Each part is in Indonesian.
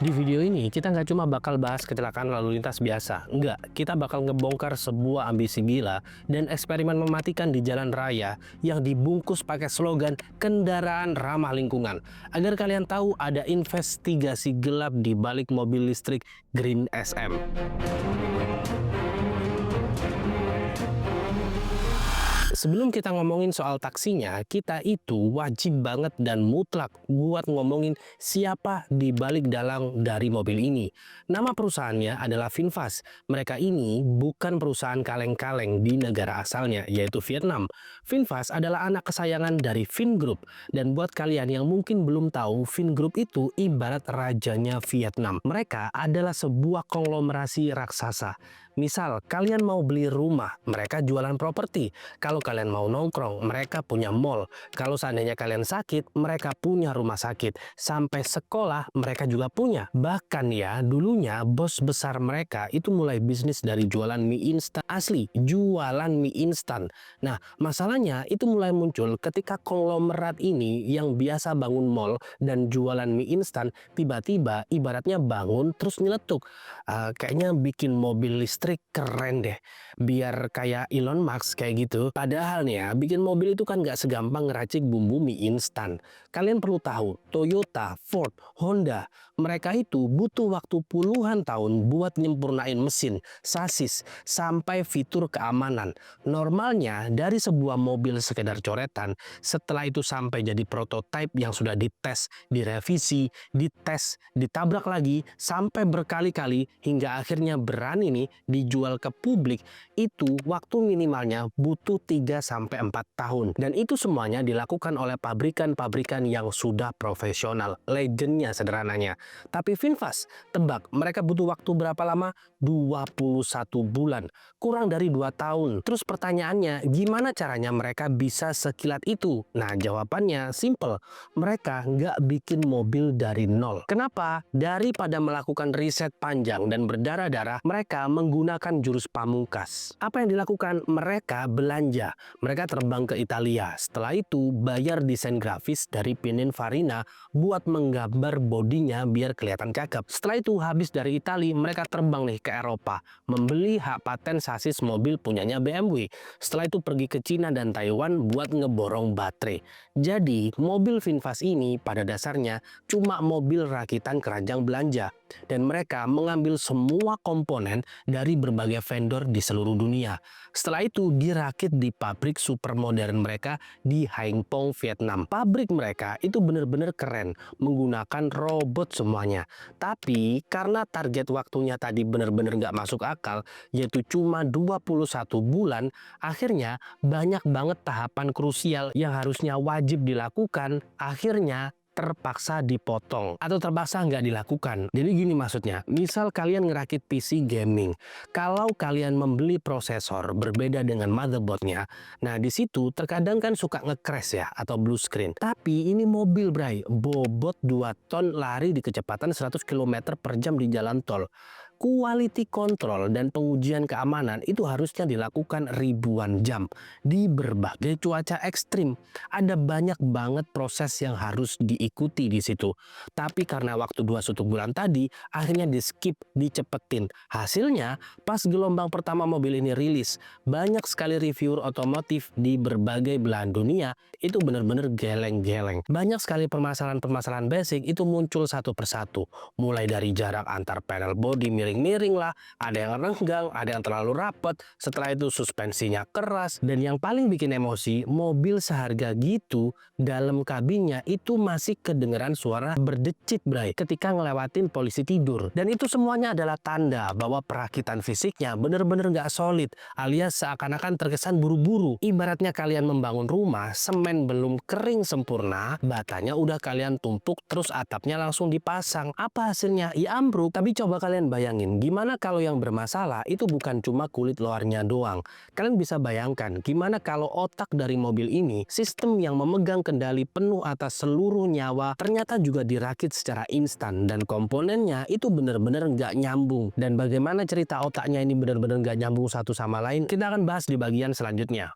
Di video ini, kita nggak cuma bakal bahas kecelakaan lalu lintas biasa. Enggak, kita bakal ngebongkar sebuah ambisi gila dan eksperimen mematikan di jalan raya yang dibungkus pakai slogan kendaraan ramah lingkungan. Agar kalian tahu ada investigasi gelap di balik mobil listrik Green SM. Sebelum kita ngomongin soal taksinya, kita itu wajib banget dan mutlak buat ngomongin siapa di balik dalang dari mobil ini. Nama perusahaannya adalah VinFast. Mereka ini bukan perusahaan kaleng-kaleng di negara asalnya, yaitu Vietnam. VinFast adalah anak kesayangan dari Vingroup. Dan buat kalian yang mungkin belum tahu, Vingroup itu ibarat rajanya Vietnam. Mereka adalah sebuah konglomerasi raksasa. Misal, kalian mau beli rumah, mereka jualan properti. Kalau kalian mau nongkrong, mereka punya mall. Kalau seandainya kalian sakit, mereka punya rumah sakit. Sampai sekolah, mereka juga punya. Bahkan ya, dulunya bos besar mereka itu mulai bisnis dari jualan mie instan. Asli, jualan mie instan. Nah, masalahnya itu mulai muncul ketika konglomerat ini yang biasa bangun mall dan jualan mie instan, tiba-tiba ibaratnya bangun terus nyeletuk. Kayaknya bikin mobil listrik keren deh, biar kayak Elon Musk kayak gitu. Padahal nih ya, bikin mobil itu kan nggak segampang ngeracik bumbu mie instan. Kalian perlu tahu, Toyota, Ford, Honda, mereka itu butuh waktu puluhan tahun buat nyempurnain mesin, sasis, sampai fitur keamanan. Normalnya dari sebuah mobil sekedar coretan, setelah itu sampai jadi prototipe yang sudah dites, direvisi, dites, ditabrak lagi, sampai berkali-kali hingga akhirnya berani nih dijual ke publik, itu waktu minimalnya butuh 3-4 tahun. Dan itu semuanya dilakukan oleh pabrikan-pabrikan yang sudah profesional, legendnya sederhananya. Tapi VinFast, tebak mereka butuh waktu berapa lama? 21 bulan, kurang dari 2 tahun. Terus pertanyaannya, gimana caranya mereka bisa sekilat itu? Nah, jawabannya simple, mereka nggak bikin mobil dari nol. Kenapa? Daripada melakukan riset panjang dan berdarah-darah, mereka menggunakan jurus pamungkas. Apa yang dilakukan? Mereka belanja. Mereka terbang ke Italia. Setelah itu bayar desain grafis dari Pininfarina buat menggambar bodinya biar kelihatan cakep. Setelah itu habis dari Italia, mereka terbang nih ke Eropa, membeli hak paten sasis mobil punyanya BMW. Setelah itu pergi ke Cina dan Taiwan buat ngeborong baterai. Jadi mobil VinFast ini pada dasarnya cuma mobil rakitan keranjang belanja. Dan mereka mengambil semua komponen dari berbagai vendor di seluruh dunia. Setelah itu dirakit di pabrik super modern mereka di Hang Pong, Vietnam. Pabrik mereka itu bener-bener keren, menggunakan robot semuanya. Tapi karena target waktunya tadi bener-bener nggak masuk akal, yaitu cuma 21 bulan, akhirnya banyak banget tahapan krusial yang harusnya wajib dilakukan, akhirnya terpaksa dipotong atau terpaksa nggak dilakukan. Jadi gini maksudnya, misal kalian ngerakit PC gaming, kalau kalian membeli prosesor berbeda dengan motherboardnya, nah di situ terkadang kan suka nge-crash ya atau blue screen. Tapi ini mobil bray, bobot 2 ton lari di kecepatan 100 km per jam di jalan tol. Quality control dan pengujian keamanan itu harusnya dilakukan ribuan jam di berbagai cuaca ekstrim. Ada banyak banget proses yang harus diikuti di situ. Tapi karena waktu 21 bulan tadi, akhirnya di skip, dicepetin. Hasilnya, pas gelombang pertama mobil ini rilis, banyak sekali reviewer otomotif di berbagai belahan dunia itu benar-benar geleng-geleng. Banyak sekali permasalahan-permasalahan basic itu muncul satu persatu. Mulai dari jarak antar panel body miring lah, ada yang renggang, ada yang terlalu rapat, setelah itu suspensinya keras, dan yang paling bikin emosi, mobil seharga gitu, dalam kabinnya itu masih kedengeran suara berdecit bray, ketika ngelewatin polisi tidur. Dan itu semuanya adalah tanda bahwa perakitan fisiknya bener-bener nggak solid, alias seakan-akan terkesan buru-buru. Ibaratnya kalian membangun rumah, semen belum kering sempurna, batanya udah kalian tumpuk, terus atapnya langsung dipasang. Apa hasilnya? Ya ambruk. Tapi coba kalian bayangin, gimana kalau yang bermasalah itu bukan cuma kulit luarnya doang. Kalian bisa bayangkan gimana kalau otak dari mobil ini, sistem yang memegang kendali penuh atas seluruh nyawa, ternyata juga dirakit secara instan dan komponennya itu benar-benar nggak nyambung. Dan bagaimana cerita otaknya ini benar-benar nggak nyambung satu sama lain, kita akan bahas di bagian selanjutnya.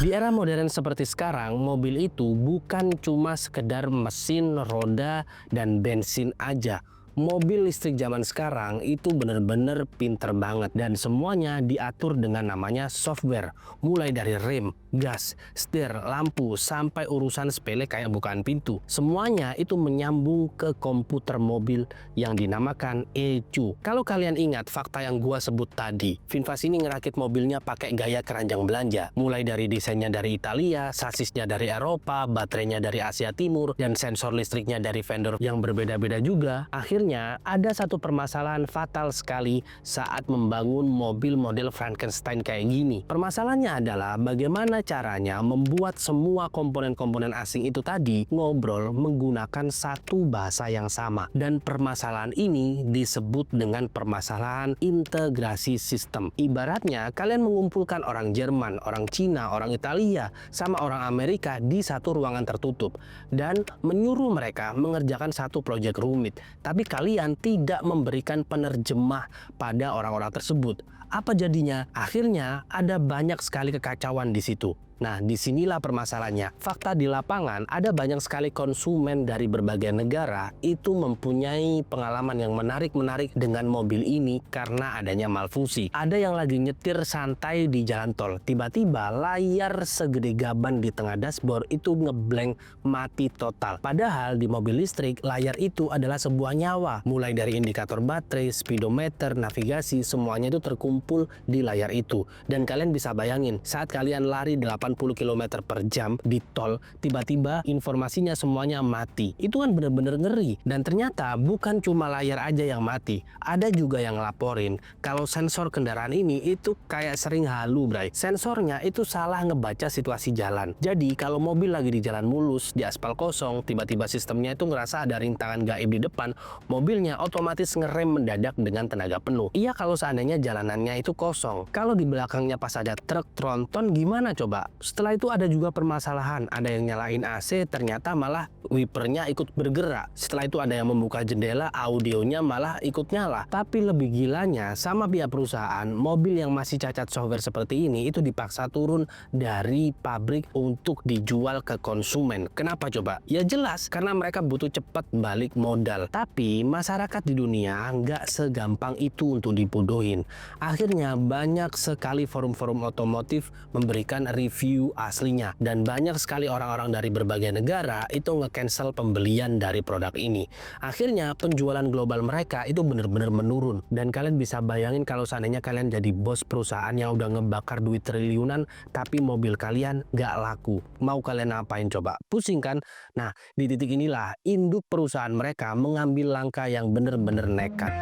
Di era modern seperti sekarang, mobil itu bukan cuma sekedar mesin, roda, dan bensin aja. Mobil listrik zaman sekarang itu bener-bener pinter banget dan semuanya diatur dengan namanya software. Mulai dari rem, gas, setir, lampu, sampai urusan sepele kayak bukaan pintu. Semuanya itu menyambung ke komputer mobil yang dinamakan ECU. Kalau kalian ingat fakta yang gua sebut tadi, VinFast ini ngerakit mobilnya pakai gaya keranjang belanja. Mulai dari desainnya dari Italia, sasisnya dari Eropa, baterainya dari Asia Timur, dan sensor listriknya dari vendor yang berbeda-beda juga. Akhirnya ada satu permasalahan fatal sekali saat membangun mobil model Frankenstein kayak gini. Permasalahannya adalah bagaimana caranya membuat semua komponen-komponen asing itu tadi ngobrol menggunakan satu bahasa yang sama. Dan permasalahan ini disebut dengan permasalahan integrasi sistem. Ibaratnya kalian mengumpulkan orang Jerman, orang Cina, orang Italia, sama orang Amerika di satu ruangan tertutup dan menyuruh mereka mengerjakan satu proyek rumit. Tapi kalian tidak memberikan penerjemah pada orang-orang tersebut. Apa jadinya? Akhirnya ada banyak sekali kekacauan di situ. Nah, disinilah permasalahannya. Fakta di lapangan, ada banyak sekali konsumen dari berbagai negara itu mempunyai pengalaman yang menarik-menarik dengan mobil ini karena adanya malfungsi. Ada yang lagi nyetir santai di jalan tol, tiba-tiba layar segede gaban di tengah dashboard itu ngeblank mati total. Padahal di mobil listrik, layar itu adalah sebuah nyawa. Mulai dari indikator baterai, speedometer, navigasi, semuanya itu terkumpul di layar itu. Dan kalian bisa bayangin, saat kalian lari 80 km per jam di tol, tiba-tiba informasinya semuanya mati. Itu kan bener-bener ngeri. Dan ternyata bukan cuma layar aja yang mati. Ada juga yang laporin kalau sensor kendaraan ini itu kayak sering halu, bray. Sensornya itu salah ngebaca situasi jalan. Jadi kalau mobil lagi di jalan mulus, di aspal kosong, tiba-tiba sistemnya itu ngerasa ada rintangan gaib di depan, mobilnya otomatis ngerem mendadak dengan tenaga penuh. Iya kalau seandainya jalanannya itu kosong. Kalau di belakangnya pas ada truk tronton gimana coba? Setelah itu ada juga permasalahan, ada yang nyalain AC ternyata malah wipernya ikut bergerak. Setelah itu ada yang membuka jendela, audionya malah ikut nyala. Tapi lebih gilanya, sama pihak perusahaan, mobil yang masih cacat software seperti ini itu dipaksa turun dari pabrik untuk dijual ke konsumen. Kenapa coba? Ya jelas, karena mereka butuh cepat balik modal. Tapi masyarakat di dunia nggak segampang itu untuk dibodohin. Akhirnya banyak sekali forum-forum otomotif memberikan review aslinya dan banyak sekali orang-orang dari berbagai negara itu nge-cancel pembelian dari produk ini. Akhirnya penjualan global mereka itu benar-benar menurun dan kalian bisa bayangin kalau seandainya kalian jadi bos perusahaan yang udah ngebakar duit triliunan tapi mobil kalian nggak laku. Mau kalian ngapain coba? Pusing kan? Nah, di titik inilah induk perusahaan mereka mengambil langkah yang benar-benar nekat.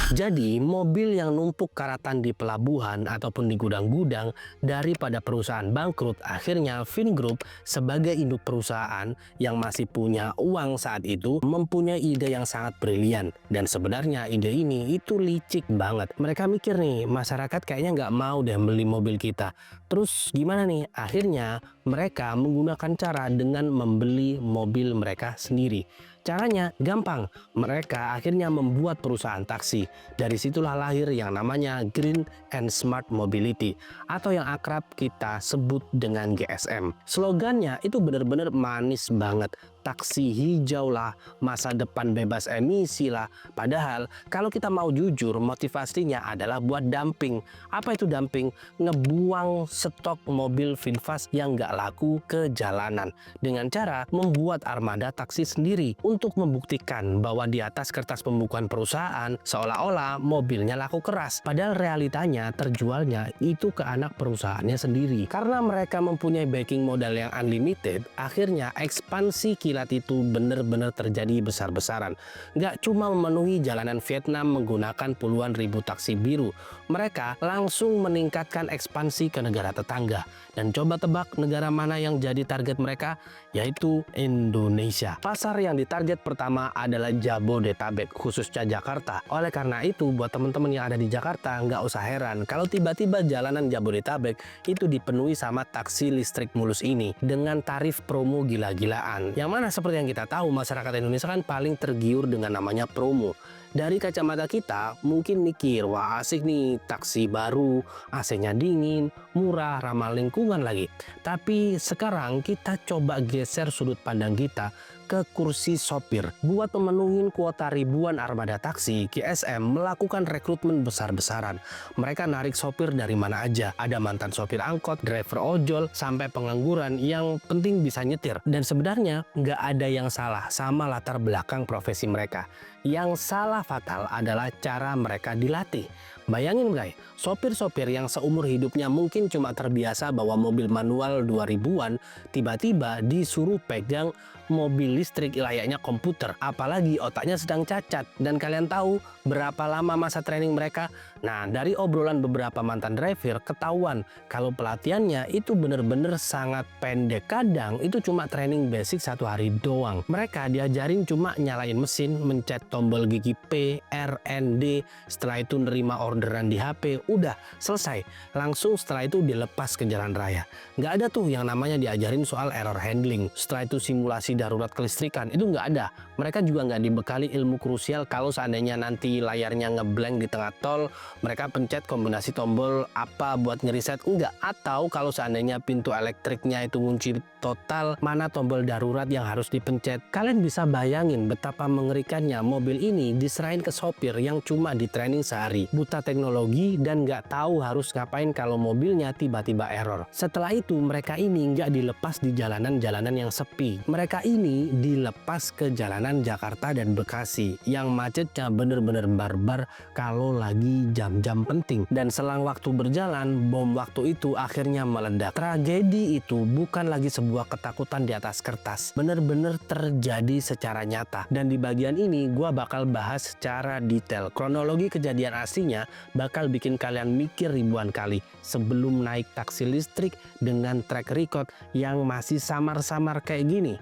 Jadi, mobil yang numpuk karatan di pelabuhan ataupun di gudang-gudang daripada perusahaan bangkrut, akhirnya Vingroup sebagai induk perusahaan yang masih punya uang saat itu mempunyai ide yang sangat brilian. Dan sebenarnya ide ini itu licik banget. Mereka mikir nih, masyarakat kayaknya nggak mau deh beli mobil kita. Terus gimana nih? Akhirnya mereka menggunakan cara dengan membeli mobil mereka sendiri. Caranya gampang, mereka akhirnya membuat perusahaan taksi. Dari situlah lahir yang namanya Green and Smart Mobility atau yang akrab kita sebut dengan GSM. Slogannya itu benar-benar manis banget. Taksi hijau lah, masa depan bebas emisi lah. Padahal kalau kita mau jujur, motivasinya adalah buat dumping. Apa itu dumping? Ngebuang stok mobil VinFast yang nggak laku ke jalanan dengan cara membuat armada taksi sendiri untuk membuktikan bahwa di atas kertas pembukuan perusahaan seolah-olah mobilnya laku keras. Padahal realitanya terjualnya itu ke anak perusahaannya sendiri. Karena mereka mempunyai backing modal yang unlimited, akhirnya ekspansi kilat itu benar-benar terjadi besar-besaran. Nggak cuma memenuhi jalanan Vietnam menggunakan puluhan ribu taksi biru, mereka langsung meningkatkan ekspansi ke negara tetangga. Dan coba tebak negara mana yang jadi target mereka? Yaitu Indonesia. Pasar yang ditarget pertama adalah Jabodetabek, khususnya Jakarta. Oleh karena itu, buat teman-teman yang ada di Jakarta, nggak usah heran kalau tiba-tiba jalanan Jabodetabek itu dipenuhi sama taksi listrik mulus ini dengan tarif promo gila-gilaan. Yang mana seperti yang kita tahu, masyarakat Indonesia kan paling tergiur dengan namanya promo. Dari kacamata kita mungkin mikir, wah asik nih taksi baru, AC-nya dingin, murah, ramah lingkungan lagi. Tapi sekarang kita coba geser sudut pandang kita ke kursi sopir. Buat memenuhi kuota ribuan armada taksi, GSM melakukan rekrutmen besar-besaran. Mereka narik sopir dari mana aja. Ada mantan sopir angkot, driver ojol, sampai pengangguran yang penting bisa nyetir. Dan sebenarnya nggak ada yang salah sama latar belakang profesi mereka. Yang salah fatal adalah cara mereka dilatih. Bayangin guys, sopir-sopir yang seumur hidupnya mungkin cuma terbiasa bawa mobil manual 2000-an, tiba-tiba disuruh pegang mobil listrik layaknya komputer, apalagi otaknya sedang cacat. Dan kalian tahu berapa lama masa training mereka? Nah, dari obrolan beberapa mantan driver ketahuan kalau pelatihannya itu bener-bener sangat pendek. Kadang itu cuma training basic 1 hari doang. Mereka diajarin cuma nyalain mesin, mencet tombol gigi P, R, N, D, setelah itu nerima orderan di HP, udah selesai. Langsung setelah itu dilepas ke jalan raya. Nggak ada tuh yang namanya diajarin soal error handling. Setelah itu simulasi darurat kelistrikan, itu nggak ada. Mereka juga nggak dibekali ilmu krusial kalau seandainya nanti layarnya ngeblank di tengah tol, mereka pencet kombinasi tombol apa buat ngeriset, enggak. Atau kalau seandainya pintu elektriknya itu ngunci total, mana tombol darurat yang harus dipencet. Kalian bisa bayangin betapa mengerikannya mobil ini diserahin ke sopir yang cuma di training sehari, buta teknologi dan nggak tahu harus ngapain kalau mobilnya tiba-tiba error. Setelah itu mereka ini nggak dilepas di jalanan-jalanan yang sepi. Mereka ini dilepas ke jalanan Jakarta dan Bekasi yang macetnya bener-bener barbar kalau lagi jam-jam penting. Dan selang waktu berjalan, bom waktu itu akhirnya meledak. Tragedi itu bukan lagi sebuah ketakutan di atas kertas, bener-bener terjadi secara nyata. Dan di bagian ini gua bakal bahas secara detail. Kronologi kejadian aslinya bakal bikin kalian mikir ribuan kali sebelum naik taksi listrik dengan track record yang masih samar-samar kayak gini.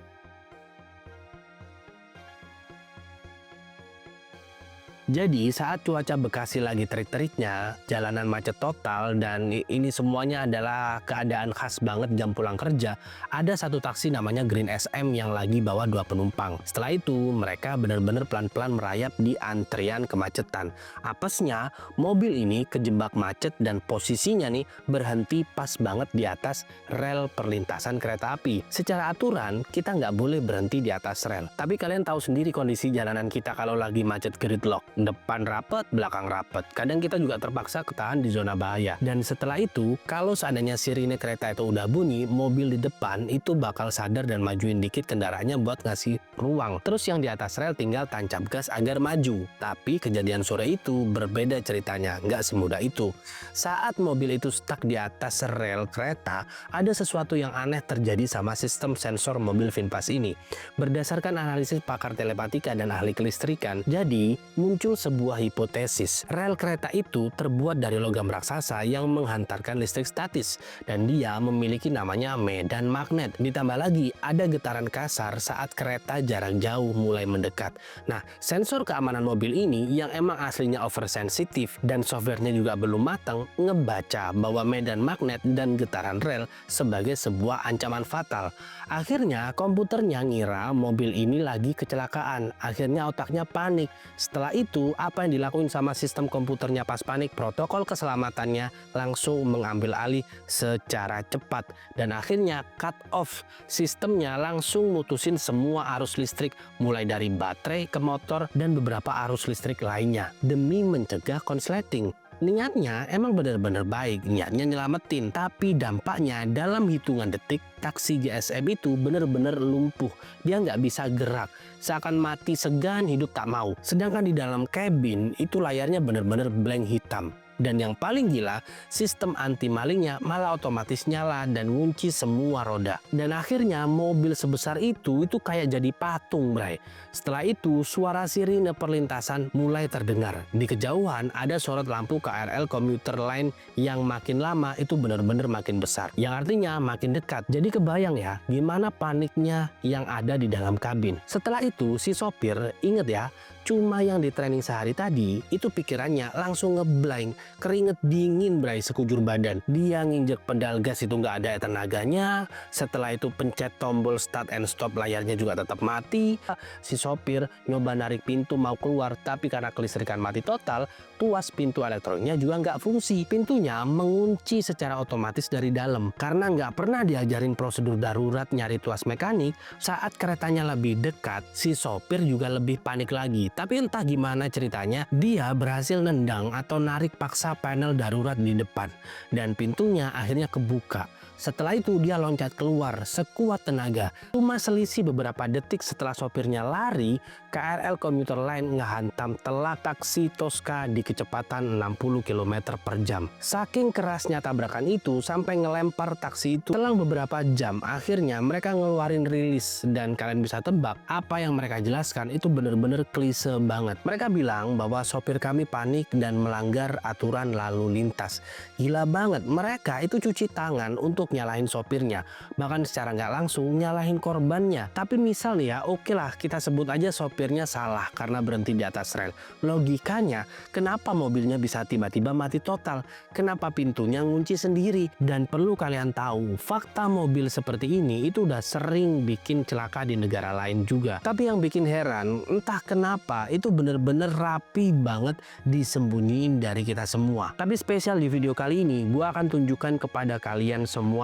Jadi saat cuaca Bekasi lagi terik-teriknya, jalanan macet total dan ini semuanya adalah keadaan khas banget jam pulang kerja, ada satu taksi namanya Green SM yang lagi bawa 2 penumpang. Setelah itu mereka benar-benar pelan-pelan merayap di antrian kemacetan. Apesnya mobil ini kejebak macet dan posisinya nih berhenti pas banget di atas rel perlintasan kereta api. Secara aturan kita nggak boleh berhenti di atas rel. Tapi kalian tahu sendiri kondisi jalanan kita kalau lagi macet gridlock. Depan rapet, belakang rapet. Kadang kita juga terpaksa ketahan di zona bahaya. Dan setelah itu, kalau seandainya sirine kereta itu udah bunyi, mobil di depan itu bakal sadar dan majuin dikit kendaraannya buat ngasih ruang. Terus yang di atas rel tinggal tancap gas agar maju. Tapi kejadian sore itu berbeda ceritanya, nggak semudah itu. Saat mobil itu stuck di atas rel kereta, ada sesuatu yang aneh terjadi sama sistem sensor mobil VinFast ini. Berdasarkan analisis pakar telepatika dan ahli kelistrikan, jadi muncul sebuah hipotesis. Rel kereta itu terbuat dari logam raksasa yang menghantarkan listrik statis dan dia memiliki namanya medan magnet. Ditambah lagi ada getaran kasar saat kereta jarak jauh mulai mendekat. Nah, sensor keamanan mobil ini yang emang aslinya oversensitif dan softwarenya juga belum matang ngebaca bahwa medan magnet dan getaran rel sebagai sebuah ancaman fatal. Akhirnya komputernya ngira mobil ini lagi kecelakaan. Akhirnya otaknya panik. Setelah itu apa yang dilakuin sama sistem komputernya pas panik? Protokol keselamatannya langsung mengambil alih secara cepat dan akhirnya cut off sistemnya, langsung mutusin semua arus listrik mulai dari baterai ke motor dan beberapa arus listrik lainnya demi mencegah konsleting. Niatnya emang benar-benar baik, niatnya nyelamatin, tapi dampaknya dalam hitungan detik taksi GSM itu benar-benar lumpuh. Dia nggak bisa gerak, seakan mati segan hidup tak mau. Sedangkan di dalam kabin itu layarnya benar-benar blank hitam. Dan yang paling gila, sistem anti malingnya malah otomatis nyala dan ngunci semua roda. Dan akhirnya mobil sebesar itu kayak jadi patung, bray. Setelah itu suara sirine perlintasan mulai terdengar. Di kejauhan ada sorot lampu KRL komuter line yang makin lama itu benar-benar makin besar. Yang artinya makin dekat. Jadi kebayang ya gimana paniknya yang ada di dalam kabin. Setelah itu si sopir, inget ya, Cuma yang di training sehari tadi, itu pikirannya langsung ngeblank, keringet dingin bray sekujur badan. Dia nginjek pedal gas itu nggak ada tenaganya, setelah itu pencet tombol start and stop layarnya juga tetap mati. Si sopir nyoba narik pintu mau keluar, tapi karena kelistrikan mati total, tuas pintu elektroniknya juga nggak fungsi. Pintunya mengunci secara otomatis dari dalam. Karena nggak pernah diajarin prosedur darurat nyari tuas mekanik, saat keretanya lebih dekat, si sopir juga lebih panik lagi. Tapi entah gimana ceritanya, dia berhasil nendang atau narik paksa panel darurat di depan. Dan pintunya akhirnya kebuka. Setelah itu dia loncat keluar sekuat tenaga. Cuma selisih beberapa detik setelah sopirnya lari, KRL komuter lain ngehantam telak taksi Tosca di kecepatan 60 km per jam. Saking kerasnya tabrakan itu sampai ngelempar taksi itu. Selang beberapa jam, akhirnya mereka ngeluarin rilis dan kalian bisa tebak apa yang mereka jelaskan itu bener-bener klise banget. Mereka bilang bahwa sopir kami panik dan melanggar aturan lalu lintas. Gila banget, mereka itu cuci tangan untuk nyalahin sopirnya, bahkan secara nggak langsung nyalahin korbannya. Tapi misal nih ya, oke lah kita sebut aja sopirnya salah karena berhenti di atas rel. Logikanya, kenapa mobilnya bisa tiba-tiba mati total? Kenapa pintunya ngunci sendiri? Dan perlu kalian tahu, fakta mobil seperti ini itu udah sering bikin celaka di negara lain juga. Tapi yang bikin heran, entah kenapa itu bener-bener rapi banget disembunyiin dari kita semua. Tapi spesial di video kali ini, gua akan tunjukkan kepada kalian semuanya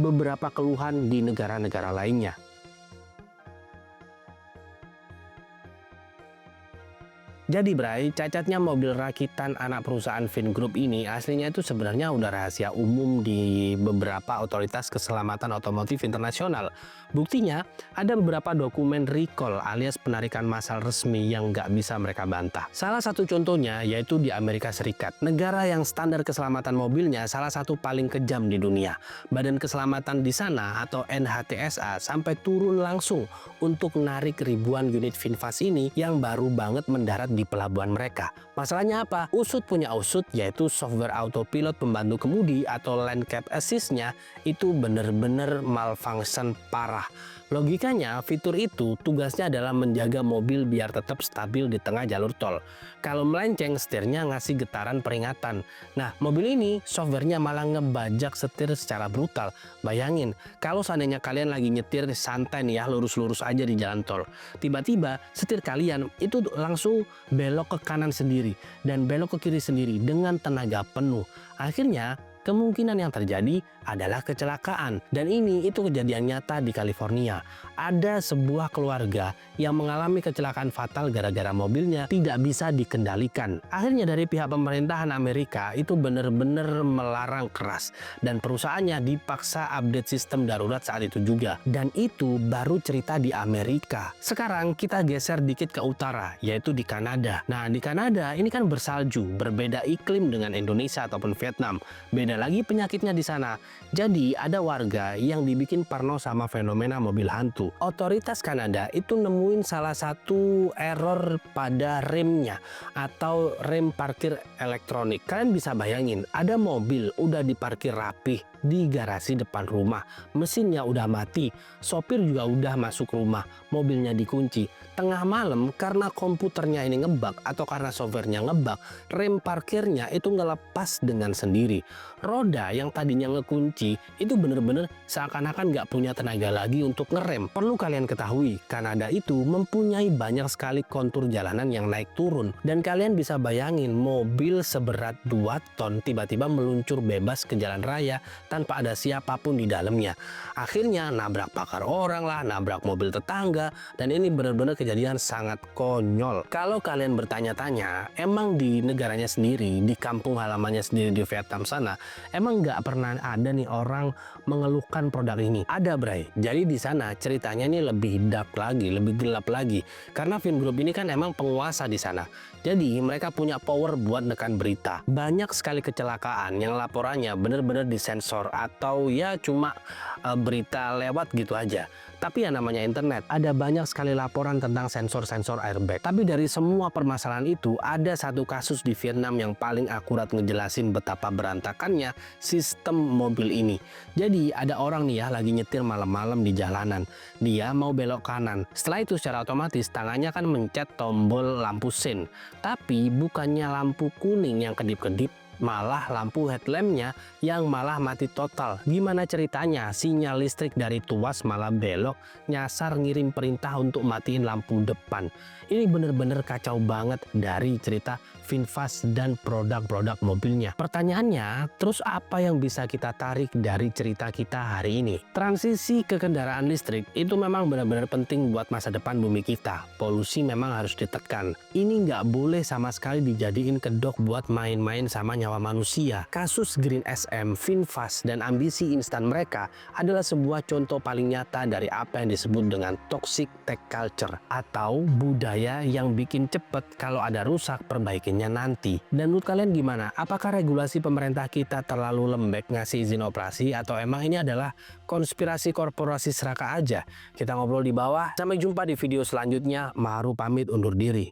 beberapa keluhan di negara-negara lainnya. Jadi Bray, cacatnya mobil rakitan anak perusahaan Vingroup ini aslinya itu sebenarnya udah rahasia umum di beberapa otoritas keselamatan otomotif internasional. Buktinya, ada beberapa dokumen recall alias penarikan massal resmi yang nggak bisa mereka bantah. Salah satu contohnya yaitu di Amerika Serikat, negara yang standar keselamatan mobilnya salah satu paling kejam di dunia. Badan Keselamatan di sana atau NHTSA sampai turun langsung untuk narik ribuan unit VinFast ini yang baru banget mendarat di pelabuhan mereka. Masalahnya apa? Usut punya usut, yaitu software autopilot pembantu kemudi atau lane keep assist-nya itu bener-bener malfunction parah. Logikanya, fitur itu tugasnya adalah menjaga mobil biar tetap stabil di tengah jalur tol. Kalau melenceng, setirnya ngasih getaran peringatan. Nah, mobil ini softwarenya malah ngebajak setir secara brutal. Bayangin, kalau seandainya kalian lagi nyetir santai nih ya, lurus-lurus aja di jalan tol. Tiba-tiba setir kalian itu langsung belok ke kanan sendiri dan belok ke kiri sendiri dengan tenaga penuh. Akhirnya, kemungkinan yang terjadi adalah kecelakaan. Dan ini itu kejadian nyata di California. Ada sebuah keluarga yang mengalami kecelakaan fatal gara-gara mobilnya tidak bisa dikendalikan. Akhirnya dari pihak pemerintahan Amerika itu benar-benar melarang keras. Dan perusahaannya dipaksa update sistem darurat saat itu juga. Dan itu baru cerita di Amerika. Sekarang kita geser dikit ke utara, yaitu di Kanada. Nah, di Kanada ini kan bersalju, berbeda iklim dengan Indonesia ataupun Vietnam. Beda lagi penyakitnya di sana. Jadi ada warga yang dibikin parno sama fenomena mobil hantu. Otoritas Kanada itu nemuin salah satu error pada remnya atau rem parkir elektronik. Kalian bisa bayangin, ada mobil udah diparkir rapih di garasi depan rumah, mesinnya udah mati, sopir juga udah masuk rumah, mobilnya dikunci. Tengah malam karena komputernya ini ngebug atau karena softwarenya ngebug, rem parkirnya itu ngelepas dengan sendiri. Roda yang tadinya ngekunci itu bener-bener seakan-akan nggak punya tenaga lagi untuk ngerem. Perlu kalian ketahui, Kanada itu mempunyai banyak sekali kontur jalanan yang naik turun. Dan kalian bisa bayangin mobil seberat 2 ton tiba-tiba meluncur bebas ke jalan raya tanpa ada siapapun di dalamnya. Akhirnya nabrak pakar orang lah, nabrak mobil tetangga, dan ini benar-benar kejadian sangat konyol. Kalau kalian bertanya-tanya, emang di negaranya sendiri, di kampung halamannya sendiri di Vietnam sana, emang nggak pernah ada nih orang mengeluhkan produk ini? Ada Bray. Jadi di sana ceritanya ini lebih dark lagi, lebih gelap lagi. Karena Vingroup ini kan emang penguasa di sana. Jadi mereka punya power buat nekan berita. Banyak sekali kecelakaan yang laporannya benar-benar disensor atau ya cuma berita lewat gitu aja. Tapi yang namanya internet, ada banyak sekali laporan tentang sensor-sensor airbag. Tapi dari semua permasalahan itu, ada satu kasus di Vietnam yang paling akurat ngejelasin betapa berantakannya sebenarnya sistem mobil ini. Jadi ada orang nih ya lagi nyetir malam-malam di jalanan. Dia mau belok kanan. Setelah itu secara otomatis tangannya kan mencet tombol lampu sein. Tapi bukannya lampu kuning yang kedip-kedip, malah lampu headlampnya yang malah mati total. Gimana ceritanya? Sinyal listrik dari tuas malah belok, nyasar ngirim perintah untuk matiin lampu depan. Ini bener-bener kacau banget dari cerita VinFast dan produk-produk mobilnya. Pertanyaannya, terus apa yang bisa kita tarik dari cerita kita hari ini? Transisi ke kendaraan listrik itu memang benar-benar penting buat masa depan bumi kita. Polusi memang harus ditekan. Ini nggak boleh sama sekali dijadiin kedok buat main-main sama nyawa manusia. Kasus Green SM, VinFast, dan ambisi instan mereka adalah sebuah contoh paling nyata dari apa yang disebut dengan toxic tech culture atau budaya yang bikin cepet kalau ada rusak perbaikinya nanti. Dan menurut kalian gimana? Apakah regulasi pemerintah kita terlalu lembek ngasih izin operasi atau emang ini adalah konspirasi korporasi serakah aja? Kita ngobrol di bawah. Sampai jumpa di video selanjutnya. Maharu pamit undur diri.